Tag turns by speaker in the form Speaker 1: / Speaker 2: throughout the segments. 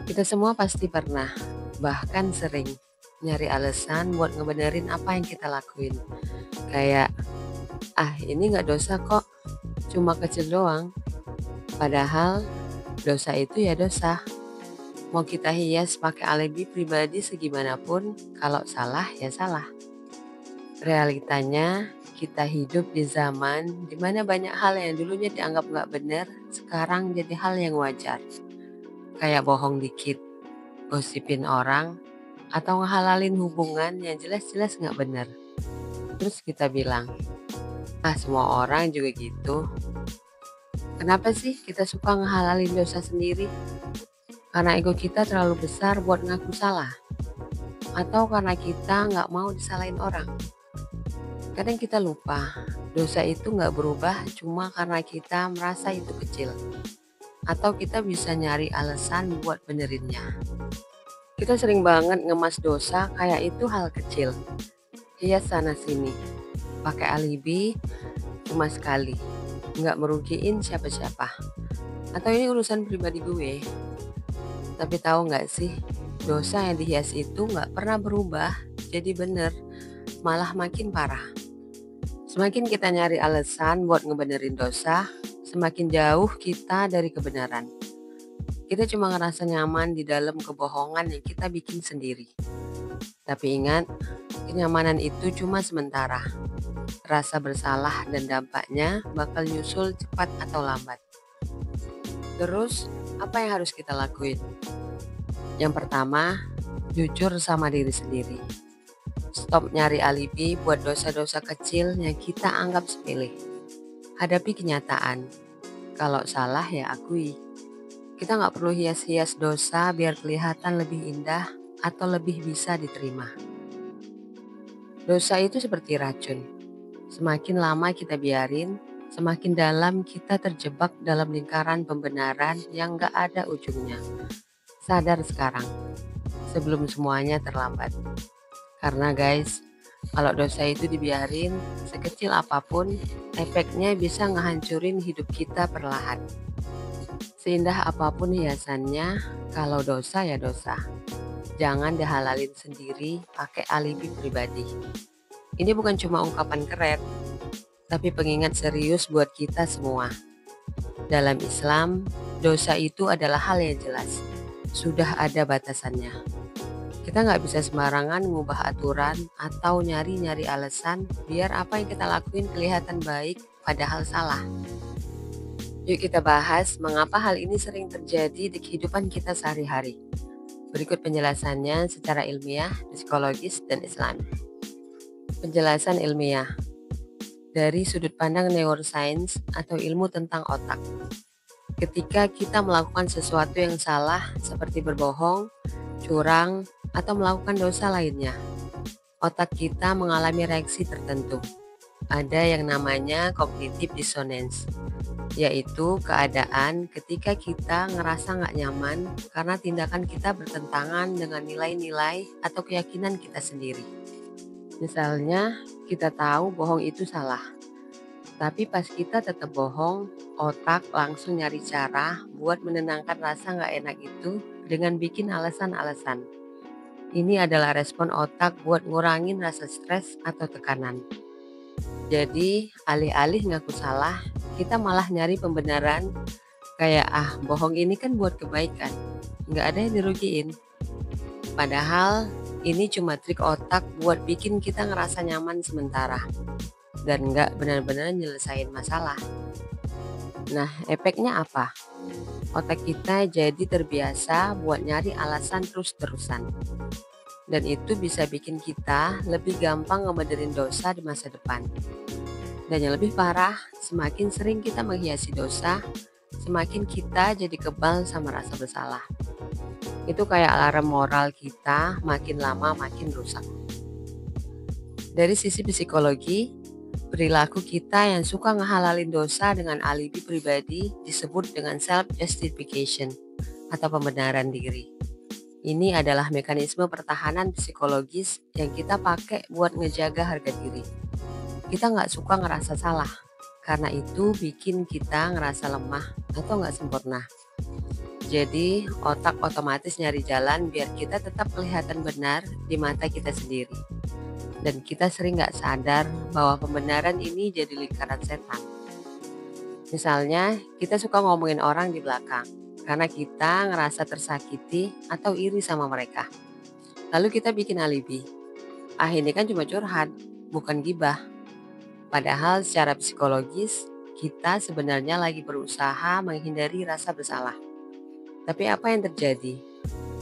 Speaker 1: Kita semua pasti pernah, bahkan sering, nyari alasan buat ngebenerin apa yang kita lakuin. Kayak, ah ini nggak dosa kok, cuma kecil doang. Padahal dosa itu ya dosa. Mau kita hias pakai alibi pribadi segimanapun, kalau salah ya salah. Realitanya, kita hidup di zaman dimana banyak hal yang dulunya dianggap nggak benar, sekarang jadi hal yang wajar. Kayak bohong dikit, gosipin orang, atau ngehalalin hubungan yang jelas-jelas nggak bener. Terus kita bilang, ah semua orang juga gitu. Kenapa sih kita suka ngehalalin dosa sendiri? Karena ego kita terlalu besar buat ngaku salah? Atau karena kita nggak mau disalahin orang? Kadang kita lupa, dosa itu nggak berubah cuma karena kita merasa itu kecil. Atau kita bisa nyari alasan buat benerinnya. Kita sering banget ngemas dosa kayak itu hal kecil. Hias sana sini, pakai alibi cuma sekali, nggak merugiin siapa-siapa. Atau ini urusan pribadi gue. Tapi tahu nggak sih, dosa yang dihias itu nggak pernah berubah jadi bener, malah makin parah. Semakin kita nyari alasan buat ngebenerin dosa, semakin jauh kita dari kebenaran. Kita cuma ngerasa nyaman di dalam kebohongan yang kita bikin sendiri. Tapi ingat, kenyamanan itu cuma sementara. Rasa bersalah dan dampaknya bakal nyusul cepat atau lambat. Terus, apa yang harus kita lakuin? Yang pertama, jujur sama diri sendiri. Stop nyari alibi buat dosa-dosa kecil yang kita anggap sepele. Hadapi kenyataan. Kalau salah ya akui. Kita nggak perlu hias-hias dosa biar kelihatan lebih indah atau lebih bisa diterima. Dosa itu seperti racun. Semakin lama kita biarin, semakin dalam kita terjebak dalam lingkaran pembenaran yang gak ada ujungnya. Sadar sekarang, sebelum semuanya terlambat. Karena guys, kalau dosa itu dibiarin, sekecil apapun, efeknya bisa ngehancurin hidup kita perlahan. Seindah apapun hiasannya, kalau dosa ya dosa. Jangan dihalalin sendiri pakai alibi pribadi. Ini bukan cuma ungkapan keren, tapi pengingat serius buat kita semua. Dalam Islam, dosa itu adalah hal yang jelas. Sudah ada batasannya. Kita nggak bisa sembarangan mengubah aturan atau nyari-nyari alasan biar apa yang kita lakuin kelihatan baik padahal salah. Yuk kita bahas mengapa hal ini sering terjadi di kehidupan kita sehari-hari. Berikut penjelasannya secara ilmiah, psikologis, dan Islami. Penjelasan ilmiah dari sudut pandang neuroscience atau ilmu tentang otak. Ketika kita melakukan sesuatu yang salah seperti berbohong, curang, atau melakukan dosa lainnya, otak kita mengalami reaksi tertentu. Ada yang namanya cognitive dissonance, yaitu keadaan ketika kita ngerasa nggak nyaman karena tindakan kita bertentangan dengan nilai-nilai atau keyakinan kita sendiri. Misalnya, kita tahu bohong itu salah, tapi pas kita tetap bohong, otak langsung nyari cara buat menenangkan rasa nggak enak itu dengan bikin alasan-alasan. Ini adalah respon otak buat ngurangin rasa stres atau tekanan. Jadi, alih-alih ngaku salah, kita malah nyari pembenaran kayak bohong ini kan buat kebaikan, nggak ada yang dirugiin. Padahal ini cuma trik otak buat bikin kita ngerasa nyaman sementara dan nggak benar-benar nyelesain masalah. Nah, efeknya apa? Otak kita jadi terbiasa buat nyari alasan terus-terusan. Dan itu bisa bikin kita lebih gampang ngebenerin dosa di masa depan. Dan yang lebih parah, semakin sering kita menghiasi dosa, semakin kita jadi kebal sama rasa bersalah. Itu kayak alarm moral kita makin lama makin rusak. Dari sisi psikologi, perilaku kita yang suka ngehalalin dosa dengan alibi pribadi disebut dengan self-justification atau pembenaran diri. Ini adalah mekanisme pertahanan psikologis yang kita pakai buat ngejaga harga diri. Kita nggak suka ngerasa salah, karena itu bikin kita ngerasa lemah atau nggak sempurna. Jadi otak otomatis nyari jalan biar kita tetap kelihatan benar di mata kita sendiri. Dan kita sering nggak sadar bahwa pembenaran ini jadi lingkaran setan. Misalnya, kita suka ngomongin orang di belakang karena kita ngerasa tersakiti atau iri sama mereka. Lalu kita bikin alibi. Ah, ini kan cuma curhat, bukan gibah. Padahal secara psikologis, kita sebenarnya lagi berusaha menghindari rasa bersalah. Tapi apa yang terjadi?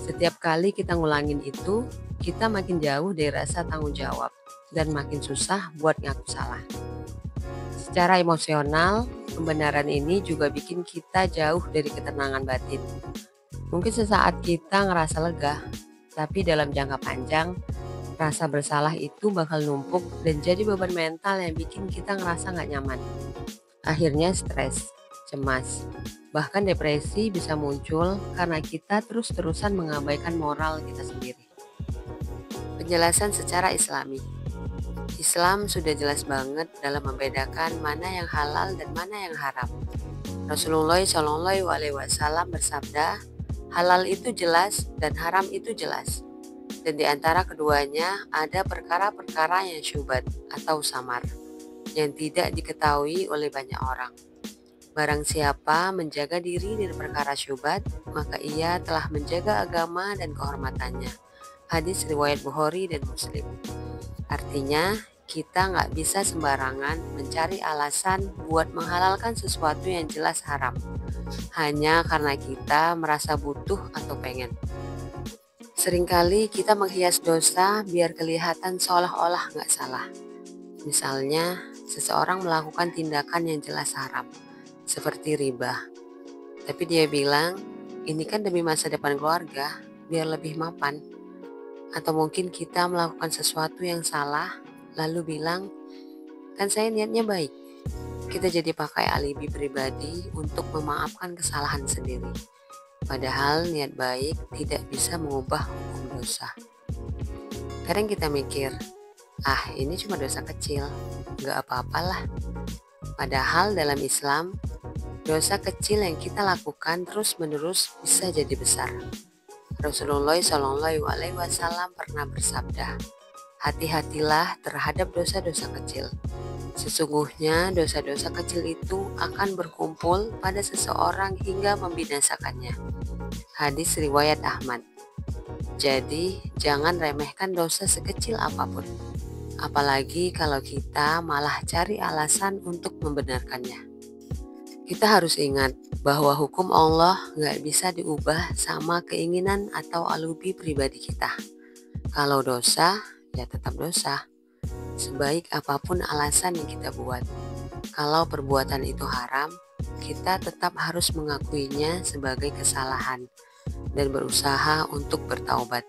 Speaker 1: Setiap kali kita ngulangin itu, kita makin jauh dari rasa tanggung jawab dan makin susah buat ngaku salah. Secara emosional, pembenaran ini juga bikin kita jauh dari ketenangan batin. Mungkin sesaat kita ngerasa lega, tapi dalam jangka panjang, rasa bersalah itu bakal numpuk dan jadi beban mental yang bikin kita ngerasa nggak nyaman. Akhirnya stres, cemas, bahkan depresi bisa muncul karena kita terus-terusan mengabaikan moral kita sendiri. Penjelasan secara Islami. Islam sudah jelas banget dalam membedakan mana yang halal dan mana yang haram. Rasulullah Shallallahu Alaihi Wasallam bersabda, halal itu jelas dan haram itu jelas. Dan di antara keduanya ada perkara-perkara yang syubhat atau samar, yang tidak diketahui oleh banyak orang. Barang siapa menjaga diri dari perkara syubhat, maka ia telah menjaga agama dan kehormatannya. Hadis riwayat Bukhari dan Muslim. Artinya, kita nggak bisa sembarangan mencari alasan buat menghalalkan sesuatu yang jelas haram, hanya karena kita merasa butuh atau pengen. Seringkali kita menghias dosa biar kelihatan seolah-olah nggak salah. Misalnya, seseorang melakukan tindakan yang jelas haram, seperti riba. Tapi dia bilang, ini kan demi masa depan keluarga, biar lebih mapan. Atau mungkin kita melakukan sesuatu yang salah, lalu bilang, kan saya niatnya baik. Kita jadi pakai alibi pribadi untuk memaafkan kesalahan sendiri. Padahal niat baik tidak bisa mengubah hukum dosa. Kadang kita mikir, ini cuma dosa kecil, gak apa-apalah. Padahal dalam Islam, dosa kecil yang kita lakukan terus-menerus bisa jadi besar. Rasulullah Shallallahu Alaihi Wasallam pernah bersabda, hati-hatilah terhadap dosa-dosa kecil. Sesungguhnya dosa-dosa kecil itu akan berkumpul pada seseorang hingga membinasakannya. Hadis riwayat Ahmad. Jadi jangan remehkan dosa sekecil apapun. Apalagi kalau kita malah cari alasan untuk membenarkannya. Kita harus ingat bahwa hukum Allah gak bisa diubah sama keinginan atau alibi pribadi kita. Kalau dosa, ya tetap dosa. Sebaik apapun alasan yang kita buat. Kalau perbuatan itu haram, kita tetap harus mengakuinya sebagai kesalahan dan berusaha untuk bertaubat.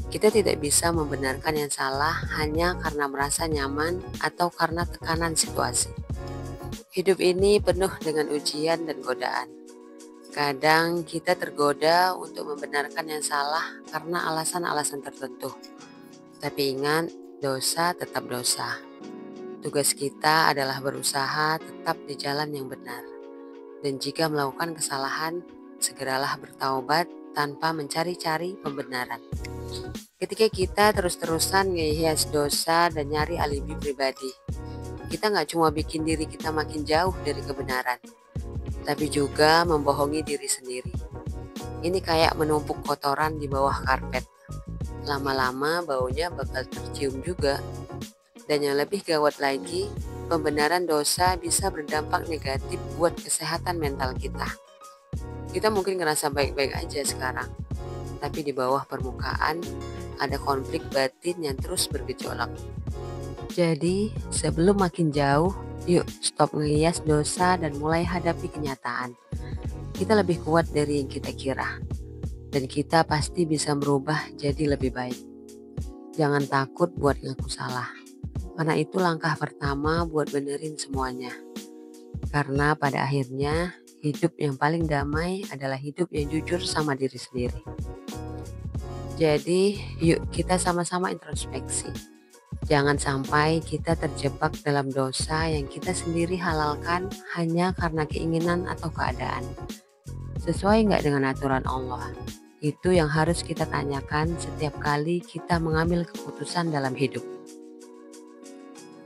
Speaker 1: Kita tidak bisa membenarkan yang salah hanya karena merasa nyaman atau karena tekanan situasi. Hidup ini penuh dengan ujian dan godaan. Kadang kita tergoda untuk membenarkan yang salah karena alasan-alasan tertentu. Tapi ingat, dosa tetap dosa. Tugas kita adalah berusaha tetap di jalan yang benar. Dan jika melakukan kesalahan, segeralah bertaubat tanpa mencari-cari pembenaran. Ketika kita terus-terusan ngehias dosa dan nyari alibi pribadi, kita nggak cuma bikin diri kita makin jauh dari kebenaran, tapi juga membohongi diri sendiri. Ini kayak menumpuk kotoran di bawah karpet. Lama-lama baunya bakal tercium juga. Dan yang lebih gawat lagi, pembenaran dosa bisa berdampak negatif buat kesehatan mental kita. Kita mungkin ngerasa baik-baik aja sekarang, tapi di bawah permukaan ada konflik batin yang terus bergejolak. Jadi, sebelum makin jauh, yuk stop ngehias dosa dan mulai hadapi kenyataan. Kita lebih kuat dari yang kita kira. Dan kita pasti bisa berubah jadi lebih baik. Jangan takut buat ngaku salah. Karena itu langkah pertama buat benerin semuanya. Karena pada akhirnya, hidup yang paling damai adalah hidup yang jujur sama diri sendiri. Jadi, yuk kita sama-sama introspeksi. Jangan sampai kita terjebak dalam dosa yang kita sendiri halalkan hanya karena keinginan atau keadaan. Sesuai nggak dengan aturan Allah? Itu yang harus kita tanyakan setiap kali kita mengambil keputusan dalam hidup.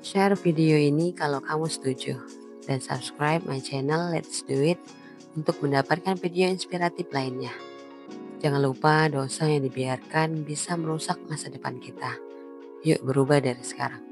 Speaker 1: Share video ini kalau kamu setuju. Dan subscribe my channel Let's Do It untuk mendapatkan video inspiratif lainnya. Jangan lupa dosa yang dibiarkan bisa merusak masa depan kita. Yuk berubah dari sekarang.